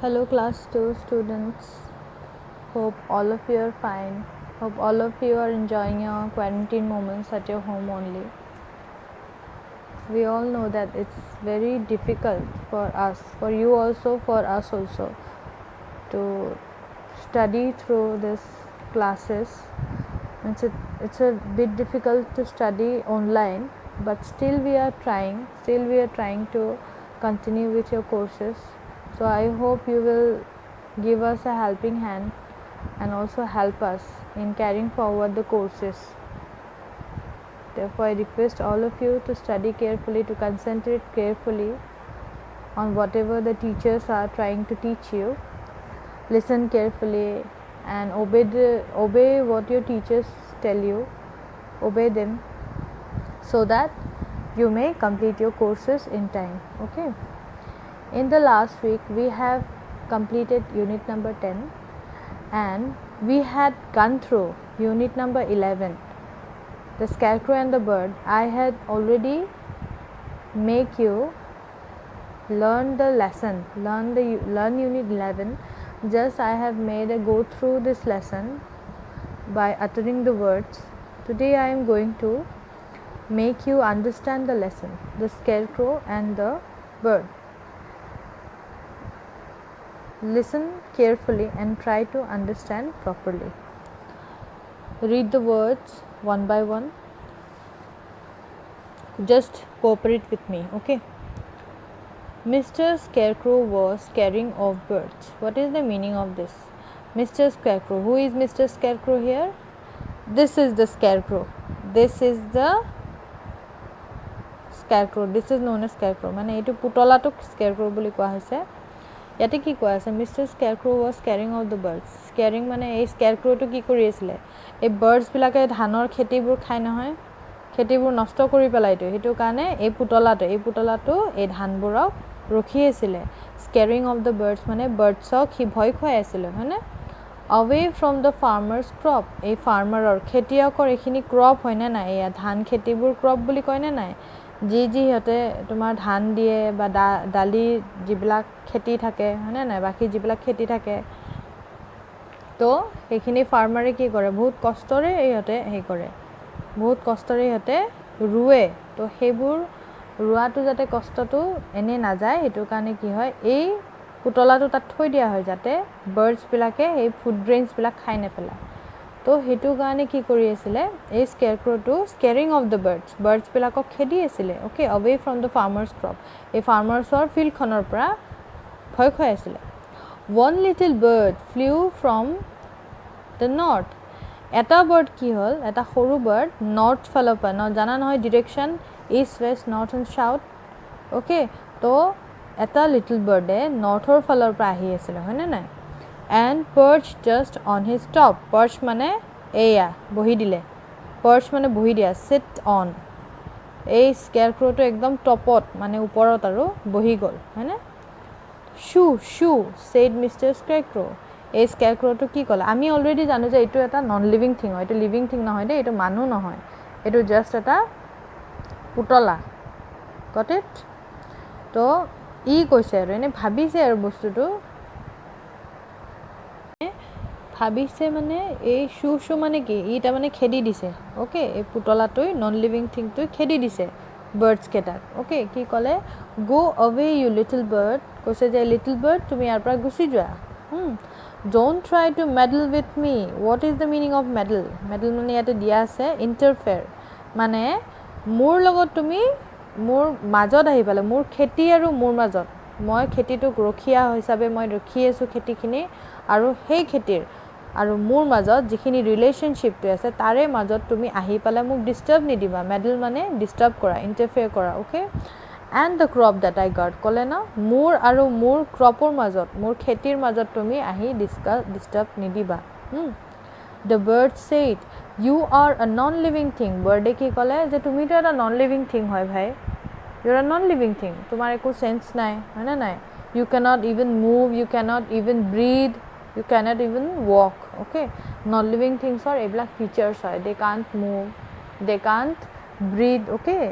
Hello class 2 students. Hope all of you are fine. Hope all of you are enjoying your quarantine moments at your home only. We all know that it's very difficult for us, for you also, for us also, to study through these classes. It's a bit difficult to study online, but still we are trying to continue with your courses. So I hope you will give us a helping hand and also help us in carrying forward the courses. Therefore I request all of you to study carefully, to concentrate carefully on whatever the teachers are trying to teach you. Listen carefully and obey what your teachers tell you. Obey them so that you may complete your courses in time. Okay. In the last week we have completed unit number 10 and we had gone through unit number 11, the scarecrow and the bird. I had already make you learn the lesson, learn unit 11. Just I have made a go through this lesson by uttering the words. Today I am going to make you understand the lesson, the scarecrow and the bird. Listen carefully and try to understand properly. Read the words one by one. Just cooperate with me, okay? Mr. Scarecrow was carrying off birds. What is the meaning of this? Mr. Scarecrow. Who is Mr. Scarecrow here? This is the scarecrow. This is the scarecrow. This is known as scarecrow. মানে এইটো পুতলাটোক scarecrow বুলি কোৱা হৈছে। ইয়াতে কি কোৱা আছে? Mr. Scarecrow was carrying off the birds. Carrying মানে এই scarecrowটো কি কৰি আছিলে? এই birds বিলাকে ধানৰ খেতিবোৰ খাই নহয়, খেতিবোৰ নষ্ট কৰি পেলাইতো, সেইটো কাৰণে এই পুতলাটো এই ধানবোৰক ৰখি আছিলে। Scaring of the birds মানে birdsক সি ভয় খুৱাই আছিলে, হয়নে? Away from the farmer's crop. এই ফাৰ্মাৰৰ খেতিয়কৰ এইখিনি ক্ৰপ হয় নে নাই? এয়া ধান খেতিবোৰ ক্ৰপ বুলি কয় নে নাই? যি সিহঁতে তোমাৰ ধান দিয়ে বা দালি যিবিলাক খেতি থাকে, হয়নে নাই? বাকী যিবিলাক খেতি থাকে, তো সেইখিনি ফাৰ্মাৰে কি কৰে? বহুত কষ্টৰে ইহঁতে কৰে, বহুত কষ্টৰে ইহঁতে ৰুৱে। তো সেইবোৰ ৰোৱাটো যাতে কষ্টটো এনে নাযায়, সেইটো কাৰণে কি হয়? এই পুতলাটো তাত থৈ দিয়া হয় যাতে বাৰ্ডছবিলাকে এই ফুড গ্ৰেইনছবিলাক খাই নেপেলায়। তো সেইটো কাৰণে কি কৰি আছিলে? এই স্কেৰক্ৰ'টো স্কেৰিং অফ দ্য বাৰ্ডছবিলাকক খেদি আছিলে। Okay, away from the farmers crop, এই ফাৰ্মাৰ্ছৰ ফিল্ডখনৰ পৰা ভয় খুৱাই আছিলে। One little bird flew from the north. এটা বাৰ্ড কি হ'ল? এটা সৰু বাৰ্ড নৰ্থ ফালৰ পৰা, জানা নহয় direction, east west north and south. Okay, তো এটা লিটিল বাৰ্ডে নৰ্থৰ ফালৰ পৰা আহি আছিলে, হয়নে নাই? And perch just on his top. Perch মানে এয়া বহি দিলে, পাৰ্চ মানে বহি দিয়া, চিট অন। এই স্কেৰক্ৰ'টো একদম টপত মানে ওপৰত আৰু বহি গ'ল, হয়নে? Shoo said mister scarecrow'. এই স্কেৰক্ৰ'টো কি ক'লে? আমি অলৰেডি জানো যে এইটো এটা নন লিভিং থিং হয়, এইটো লিভিং থিং নহয় দেই, এইটো মানুহ নহয়, এইটো জাষ্ট এটা পুতলা। Got it? তো ই কৈছে আৰু এনেই ভাবিছে আৰু বস্তুটো ভাবিছে মানে এই শ্বু মানে কি? ই তাৰমানে খেদি দিছে। অ'কে, এই পুতলাটোৱে নন লিভিং থিংটোৱে খেদি দিছে বাৰ্ডছকেইটাক। অ'কে, কি ক'লে? গো অৱে ইউ লিটিল বাৰ্ড। কৈছে যে লিটিল বাৰ্ড তুমি ইয়াৰ পৰা গুচি যোৱা। Don't try to meddle with me. What is the meaning of meddle? Meddle মানে ইয়াতে দিয়া আছে ইণ্টাৰফেয়াৰ, মানে মোৰ লগত তুমি মোৰ মাজত আহি পেলাই, মোৰ খেতি আৰু মোৰ মাজত, মই খেতিটোক ৰখীয়া হিচাপে মই ৰখি আছোঁ খেতিখিনি, আৰু সেই খেতিৰ আৰু মোৰ মাজত যিখিনি ৰিলেশ্যনশ্বিপটো আছে তাৰে মাজত তুমি আহি পেলাই মোক ডিষ্টাৰ্ব নিদিবা। মেডল মানে ডিষ্টাৰ্ব কৰা, ইণ্টাৰফেয়াৰ কৰা। Okay, and the crop date I got, ক'লে ন, মোৰ আৰু মোৰ ক্ৰপৰ মাজত, মোৰ খেতিৰ মাজত তুমি আহি ডিষ্টাৰ্ব নিদিবা। The bird said you are a non living thing. বাৰ্ডে কি ক'লে? যে তুমিতো এটা নন লিভিং থিং হয় ভাই, you are a non living thing, তোমাৰ একো চেঞ্চ নাই, হয়নে নাই? You cannot even move, you cannot even breathe, you cannot even walk. Okay, non-living things are এইবিলাক features হয়, they can't move, they can't breathe. Okay,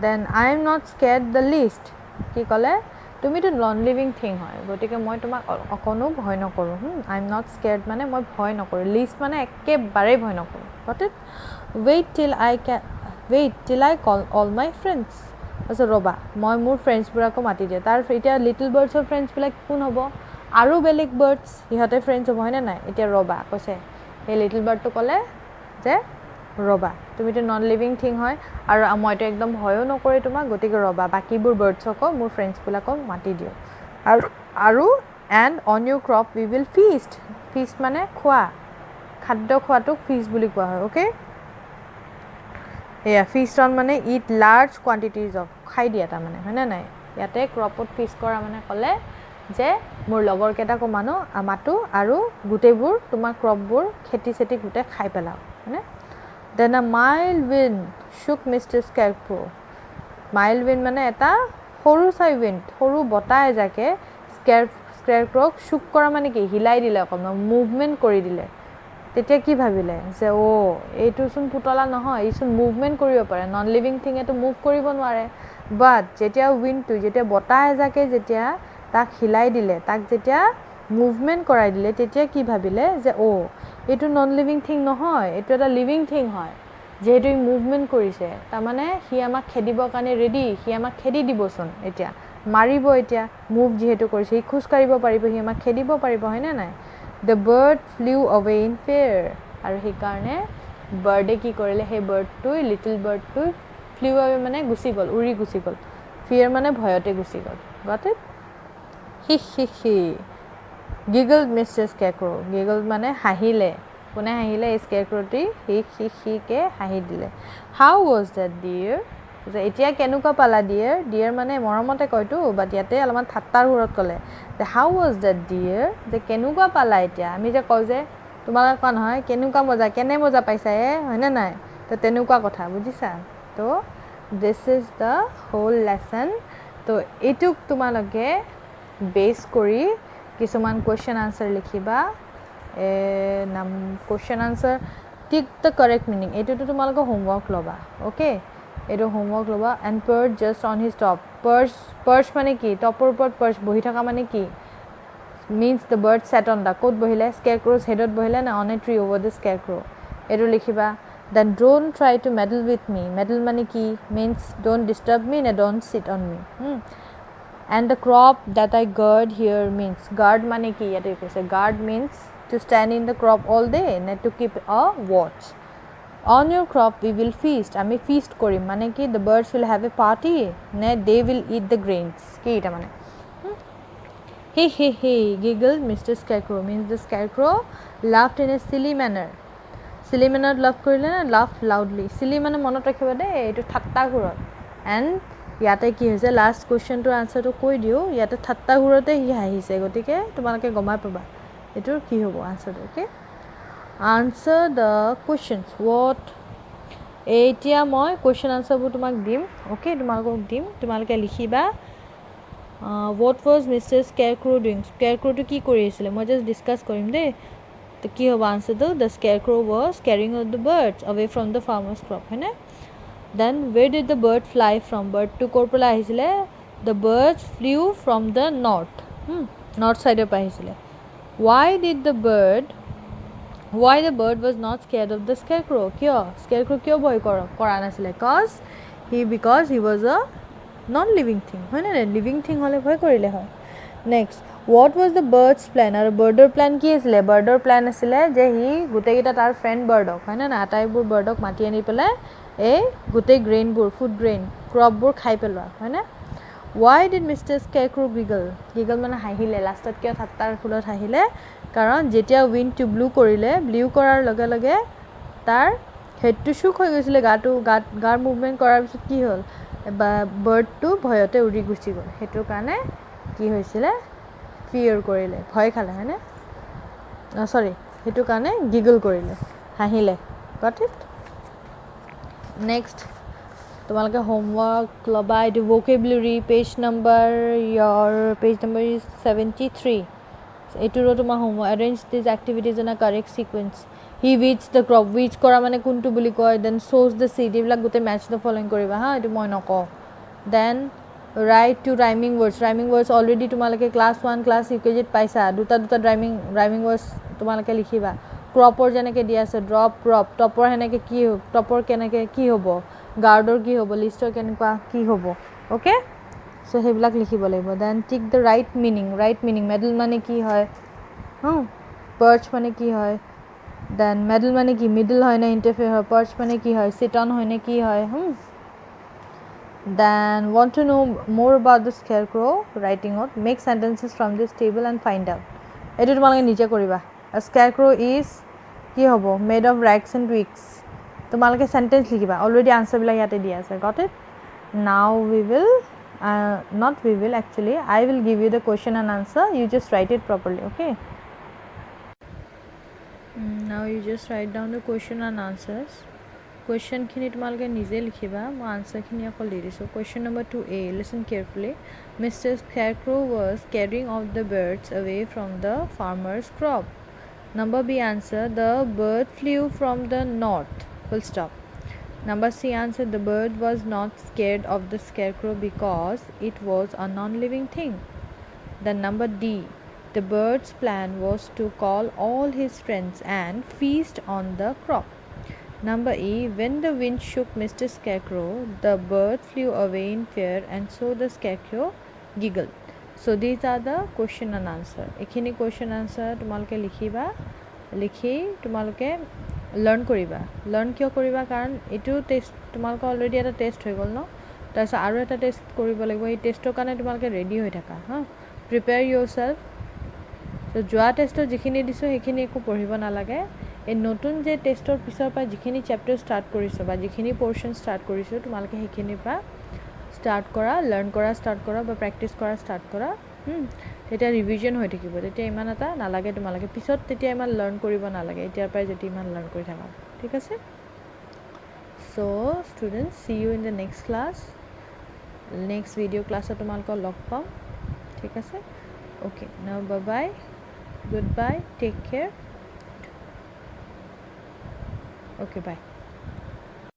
then I am not scared the least. কি ক'লে? তুমিতো non living thing হয়, গতিকে মই তোমাক অকণো ভয় নকৰোঁ। আই এম নট স্কেয়াৰ্ড মানে মই ভয় নকৰোঁ, লিষ্ট মানে একেবাৰেই ভয় নকৰোঁ। Got it? ৱেইট টিল আই কল অল মাই ফ্ৰেণ্ডছ। তাৰপিছত ৰ'বা, মই মোৰ ফ্ৰেণ্ডছবোৰকো মাতি দিয়ে। তাৰ এতিয়া লিটল বাৰ্ডছৰ ফ্ৰেণ্ডছবিলাক কোন হ'ব? আৰু বেলেগ বাৰ্ডছ, সিহঁতে ফ্ৰেণ্ডছ হ'ব হয়নে নাই? এতিয়া ৰ'বা কৈছে, সেই লিটল বাৰ্ডটো ক'লে যে ৰ'বা, তুমিতো নন লিভিং থিং হয় আৰু মইতো একদম ভয়ো নকৰোঁ তোমাক, গতিকে ৰ'বা, বাকীবোৰ বাৰ্ডছকো মোৰ ফ্ৰেণ্ডছবিলাকক মাতি দিওঁ। আৰু and on your crop we will feast. Feast মানে খোৱা, খাদ্য খোৱাটোক ফিষ্ট বুলি কোৱা হয়। অ'কে, এয়া ফিষ্ট অন মানে ইট লাৰ্জ কোৱান্টিটিজ অফ, খাই দিয়া তাৰমানে হয়নে নাই? ইয়াতে ক্ৰপত ফিষ্ট কৰা মানে ক'লে যে মোৰ লগৰকেইটাকো মাতো আৰু গোটেইবোৰ তোমাৰ ক্ৰপবোৰ খেতি চেতি গোটেই খাই পেলাওঁ হয়নে? দেন আ মাইল্ড উইণ্ড শুক মিষ্টাৰ স্কেয়াৰক্ৰ। মাইল্ড উইণ্ড মানে এটা সৰু চাই উইণ্ড, সৰু বতাহ এজাকে স্কেয়াৰক্ৰক শুক কৰা মানে কি? হিলাই দিলে, অকণমান মুভমেণ্ট কৰি দিলে। তেতিয়া কি ভাবিলে যে এইটোচোন পুতলা নহয়, এইচোন মুভমেণ্ট কৰিব পাৰে, নন লিভিং থিঙেতো মুভ কৰিব নোৱাৰে। বাট যেতিয়া উইণ্ডটো, যেতিয়া বতাহ এজাকে যেতিয়া তাক হিলাই দিলে, তাক যেতিয়া মুভমেণ্ট কৰাই দিলে, তেতিয়া কি ভাবিলে যে এইটো নন লিভিং থিং নহয়, এইটো এটা লিভিং থিং হয়। যিহেতু ই মুভমেণ্ট কৰিছে, তাৰমানে সি আমাক খেদিবৰ কাৰণে ৰেডি, সি আমাক খেদি দিবচোন, এতিয়া মাৰিব, এতিয়া মুভ যিহেতু কৰিছে, সি খোজকাঢ়িব পাৰিব, সি আমাক খেদিব পাৰিব হয়নে নাই? The bird flew away in fear. আৰু সেইকাৰণে বাৰ্ডে কি কৰিলে, সেই বাৰ্ডটোৱে, লিটিল বাৰ্ডটোৱে ফ্লিউ অৱে মানে গুচি গ'ল, উৰি গুচি গ'ল। ফিয়াৰ মানে ভয়তে গুচি গ'ল। Got it? He giggled mister scarecrow. Giggled মানে হাঁহিলে। কোনে হাঁহিলে? এই স্কেয়াৰক্ৰটি হিকে হাঁহি দিলে। How was that dear? যে এতিয়া কেনেকুৱা পালা ডিয়েৰ? ডিয়েৰ মানে মৰমতে কয়তো, বাট ইয়াতে অলপমান ঠাট্টাৰ সুৰত ক'লে যে হাউ ৱাজ ডেট ডিয়েৰ? যে কেনেকুৱা পালা এতিয়া? আমি যে কওঁ যে তোমালোকে কোৱা নহয় কেনেকুৱা মজা, কেনে মজা পাইছা হয়নে নাই? তো তেনেকুৱা কথা, বুজিছা? তো this is the whole lesson. তো এইটোক তোমালোকে বেছ কৰি কিছুমান কুৱেশ্যন আনচাৰ লিখিবা। Question answer tick the correct meaning. এইটোতো তোমালোকে হোমৱৰ্ক ল'বা। অ'কে, এইটো হোমৱৰ্ক ল'বা। And perch just on his top. Perch মানে কি? টপৰ ওপৰত পাৰ্চ বহি থকা মানে কি? Means the bird sat on the, ক'ত বহিলে? স্কেয়াৰক্ৰ'জ হেডত বহিলে নে on a tree over the scarecrow'? এইটো লিখিবা। Then don't try to meddle with me. Meddle মানে কি? মিনছ ডোণ্ট ডিষ্টাৰ্ব মি নে don't sit on me. And the crop date I guard here means, guard মানে কি? ইয়াতে কৈছে guard means to stand in the crop all day নে to keep a watch. On your crop we will feast, আমি feast কৰিম মানে কি? The birds will have a party নে they will eat the grains, কি এটা মানে? He giggled Mr. Scarecrow means the scarecrow laughed in a silly manner. Silly manner laugh কৰিলে না laugh loudly. Silly মানে মনত ৰাখিব দেই, এইটো ঠাট্টা সুৰত। এণ্ড ইয়াতে কি হৈছে, লাষ্ট কুৱেশ্যনটোৰ আনচাৰটো কৈ দিওঁ। ইয়াতে ঠাট্টা সুৰতে সি হাঁহিছে, গতিকে তোমালোকে গমাই পাবা এইটোৰ কি হ'ব আনচাৰটো। Okay, answer the questions what। এতিয়া মই কুৱেশ্যন আনচাৰবোৰ তোমাক দিম। অ'কে, তোমালোকক দিম, তোমালোকে লিখিবা। what was Mr. Scarecrow doing? Scarecrowটো কি কৰি আছিলে মই জাষ্ট ডিছকাছ কৰিম দেই। তো কি হ'ব আনচাৰটো? The Scarecrow was carrying out the birds away from the farmer's crop, হয়নে? Then where did the bird fly from? বাৰ্ডটো ক'ৰ পৰা আহিছিলে? the birds flew from the north, north ছাইডৰ পৰা আহিছিলে। why the bird was not scared of the Scarecrow? কিয় Scarecrow কিয় ভয় কৰা নাছিলে? because he was a non living thing, হয়নে নাই? লিভিং থিং হ'লে ভয় কৰিলে হয়। Next, what was the bird's plan? আৰু বাৰ্ডৰ প্লেন কি আছিলে? বাৰ্ডৰ প্লেন আছিলে যে সি গোটেইকেইটা তাৰ ফ্ৰেণ্ড বাৰ্ডক, হয়নে নাই, আটাইবোৰ বাৰ্ডক মাতি আনি পেলাই এই গোটেই গ্ৰেইনবোৰ, ফুড গ্ৰেইন ক্ৰপবোৰ খাই পেলোৱা, হয়নে? ৱাই ডিড মিষ্টাৰ স্কেয়াৰক্ৰ' গিগল মানে হাঁহিলে। লাষ্টত কিয় ঠাট্টাৰ সুৰত হাঁহিলে? কাৰণ যেতিয়া উইণ্ডটো ব্লু কৰাৰ লগে লগে তাৰ হেডটো চুক হৈ গৈছিলে, গাৰ মুভমেণ্ট কৰাৰ পিছত কি হ'ল? বা বাৰ্ডটো ভয়তে উৰি গুচি গ'ল। সেইটোৰ কাৰণে কি হৈছিলে? ফিয়াৰ কৰিলে, ভয় খালে, হয়নে? সেইটো কাৰণে গিগল কৰিলে, হাঁহিলে। Got it? নেক্সট তোমালোকে হোমৱৰ্ক ল'বা। এইটো ভোকেবুলাৰী পেজ নম্বৰ ইজ 73। এইটোৰো তোমাৰ homework. Arrange these activities in a correct sequence. He wish the crop, wish কৰা মানে কোনটো বুলি কয়। দেন শ্ব'জ দ্য চিড, এইবিলাক গোটেই মেটচ দ্য ফলোইং কৰিবা হা, এইটো মই নকওঁ। Then write to rhyming words already তোমালোকে class 1 class UKG পাইছা দুটা rhyming words তোমালোকে লিখিবা cropৰ যেনেকে দিয়া আছে drop crop topৰ হেনেকে কি topৰ কেনেকে কি হ'ব guardৰ কি হ'ব listৰ কেনেকুৱা কি হ'ব okay so হেবিলাক লিখিব লাগিব then tick the right meaning medal মানে কি হয় perch মানে কি হয় then medal মানে কি middle হয় না interfere হয় perch মানে কি হয় sit on হয় না কি হয় then want to know more about the scarecrow writing out make sentences from this table and find out etu তোমালোকে নিজে কৰিবা a scarecrow is কি হ'ব made of rags and twigs তোমালোকে sentence লিখিবা already answer বিলাক ইয়াতে দিয়া আছে got it now we will not we will actually I will give you the question and answer you just write it properly okay now you just write down the question and answers question khini tumalke nije likhiba mo answer khini akol di disu question number 2a listen carefully Mr. Scarecrow was carrying off the birds away from the farmer's crop number b answer the bird flew from the north full stop number c answer the bird was not scared of the scarecrow because it was a non-living thing then number d the bird's plan was to call all his friends and feast on the crop number E, when the wind shook Mr. Scarecrow, the bird flew away in fear and so the scarecrow giggled. So these are the question and answer. Ekhini question answer tumalke likhiba, likhi tumalke learn koriba. Learn kyo koriba karan etu test tumalke already eta test hoy gol no. Tarsa aru eta test koribo lagibo. Ei testor kane tumalke ready hoy thaka. Prepare yourself. So joa testor jikhini diso hekhini eko poribo na lage. এই নতুন যে টেষ্টৰ পিছৰ পৰা যিখিনি chapter start কৰিছো বা যিখিনি পোৰশন ষ্টাৰ্ট কৰিছো তোমালোকে হেখিনি পা ষ্টাৰ্ট কৰা লাৰ্ন কৰা ষ্টাৰ্ট কৰা বা প্ৰেক্টিস কৰা ষ্টাৰ্ট কৰা তেতিয়া ৰিভিজন হৈ থাকিব তেতিয়া ইমান এটা নালাগে তোমালোকে পিছত তেতিয়া ইমান লাৰ্ন কৰিব নালাগে এতিয়াৰ পৰাই যদি ইমান লাৰ্ন কৰি থাকা ঠিক আছে so students C U in the next class next video ক্লাছত তোমালোকক লগ পাম ঠিক আছে ওকে নাও bye bye good bye take care Okay, bye.